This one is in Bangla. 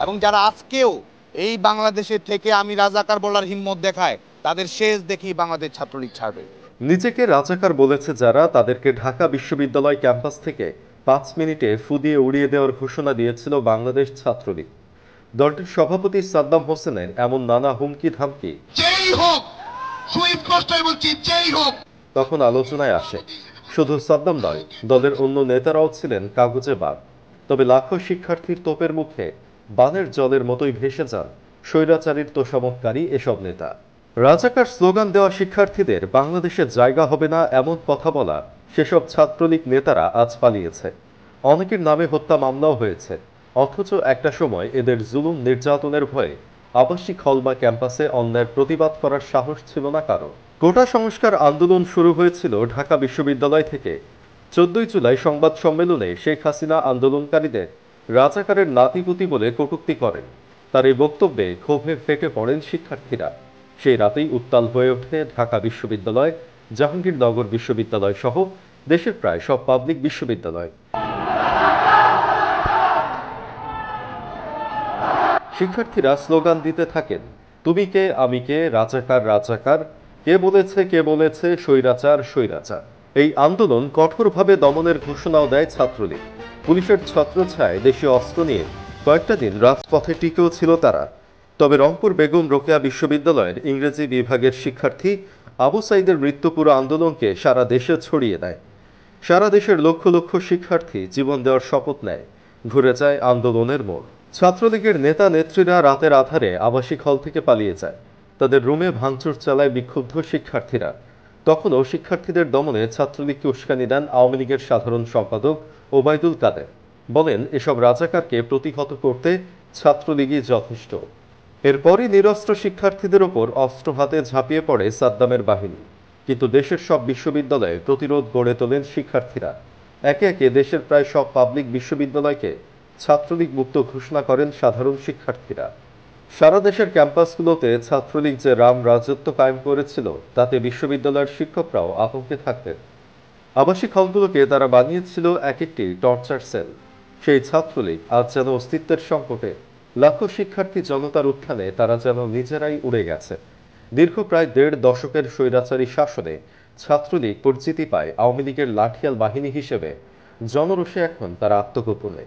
এবং যারা আজকেও এই বাংলাদেশের থেকে আমি রাজাকার বলার হিম্মত দেখায়, তাদের শেষ দেখি বাংলাদেশ ছাত্রলীগ ছাড়বে। নিজেকে রাজাকার বলেছে যারা, তাদেরকে ঢাকা বিশ্ববিদ্যালয় ক্যাম্পাস থেকে 5 মিনিটে ফু দিয়ে উড়িয়ে দেওয়ার ঘোষণা দিয়েছিল বাংলাদেশ ছাত্রলীগ। দলটির সভাপতি সাদ্দাম হোসেনের এমন নানা হুমকি ধামকি যেই হোক, সুস্পষ্টই বলছি, যেই হোক, তখন আলোচনায় আসে। শুধু সাদ্দাম নয়, দলের অন্য নেতারাও ছিলেন কাগজে বাদ। তবে লাখো শিক্ষার্থীর তোপের মুখে বানের জলের মতোই ভেসে যান স্বৈরাচারীর তোষামতকারী এসব নেতা। রাজাকার স্লোগান দেওয়া শিক্ষার্থীদের বাংলাদেশে জায়গা হবে না এমন কথা বলা সেসব ছাত্রলীগ নেতারা আজ পালিয়েছে। অনেকের নামে হত্যা মামলাও হয়েছে, অথচ একটা সময় এদের জুলুম নির্যাতনের ভয়ে আবাসিক হল বা ক্যাম্পাসে অন্যায়ের প্রতিবাদ করার সাহস ছিল না কারো। কোটা সংস্কার আন্দোলন শুরু হয়েছিল ঢাকা বিশ্ববিদ্যালয় থেকে। 14ই জুলাই সংবাদ সম্মেলনে শেখ হাসিনা আন্দোলনকারীদের রাজাকারের নাতিপুতি বলে কটূক্তি করেন। তার এই বক্তব্যে ক্ষোভে ফেটে পড়েন শিক্ষার্থীরা। সেই রাতেই উত্তাল হয়ে ওঠে ঢাকা বিশ্ববিদ্যালয়, জাহাঙ্গীরনগর বিশ্ববিদ্যালয় সহ দেশের প্রায় সব পাবলিক বিশ্ববিদ্যালয়। শিক্ষার্থীরা স্লোগান দিতে থাকেন, তুমি কে আমি কে, রাজাকার রাজাকার, কে বলেছে স্বৈরাচার স্বৈরাচার। এই আন্দোলন কঠোরভাবে দমনের ঘোষণাও দেয় ছাত্রলীগ। পুলিশের ছত্রছায়ায় দেশীয় অস্ত্র নিয়ে কয়েকটা দিন রাজপথে টিকেও ছিল তারা। তবে রংপুর বেগম রোকেয়া বিশ্ববিদ্যালয়ের ইংরেজি বিভাগের শিক্ষার্থী আবু সাইদের মৃত্যু পুরো আন্দোলনকে সারা দেশে ছড়িয়ে দেয়। সারা দেশের লক্ষ লক্ষ শিক্ষার্থী জীবন দেওয়ার শপথ নেয়। ঘুরে যায় আন্দোলনের মোড়। ছাত্রলীগের নেতা নেত্রীরা রাতের আধারে আবাসিক হল থেকে পালিয়ে যায়। তাদের রুমে ভাঙচুর চালায় বিক্ষুব্ধ শিক্ষার্থীরা। তখনও শিক্ষার্থীদের দমনে ছাত্রলীগকে উস্কানি দেন আওয়ামী লীগের সাধারণ সম্পাদক ওবায়দুল কাদের। বলেন, এসব রাজাকারকে প্রতিহত করতে ছাত্রলীগই যথেষ্ট। এরপরই নিরস্ত্র শিক্ষার্থীদের ওপর অস্ত্র হাতে ঝাঁপিয়ে পড়ে সাদ্দামের বাহিনী। কিন্তু দেশের সব বিশ্ববিদ্যালয়ে প্রতিরোধ গড়ে তোলেন শিক্ষার্থীরা। একে একে দেশের প্রায় সব পাবলিক বিশ্ববিদ্যালয়কে ছাত্রলীগ মুক্ত ঘোষণা করেন সাধারণ শিক্ষার্থীরা। সারা দেশের ক্যাম্পাসগুলোতে ছাত্রলীগ যে রাম রাজত্ব কায়েম করেছিল, তাতে বিশ্ববিদ্যালয়ের শিক্ষকরাও আতঙ্কে থাকতেন। আবাসিক হলগুলোকে তারা বানিয়েছিল এক একটি টর্চার সেল। সেই ছাত্রলীগ আজ যেন অস্তিত্বের সংকটে। লাখো শিক্ষার্থী জনতার উত্থানে তারা যেন নিজেরাই উড়ে গেছে। দীর্ঘ প্রায় 1.5 দশকের স্বৈরাচারী শাসনে ছাত্রলীগ পরিচিতি পায় আওয়ামী লীগের লাঠিয়াল বাহিনী হিসেবে। জনরোষে এখন তারা আত্মগোপনে।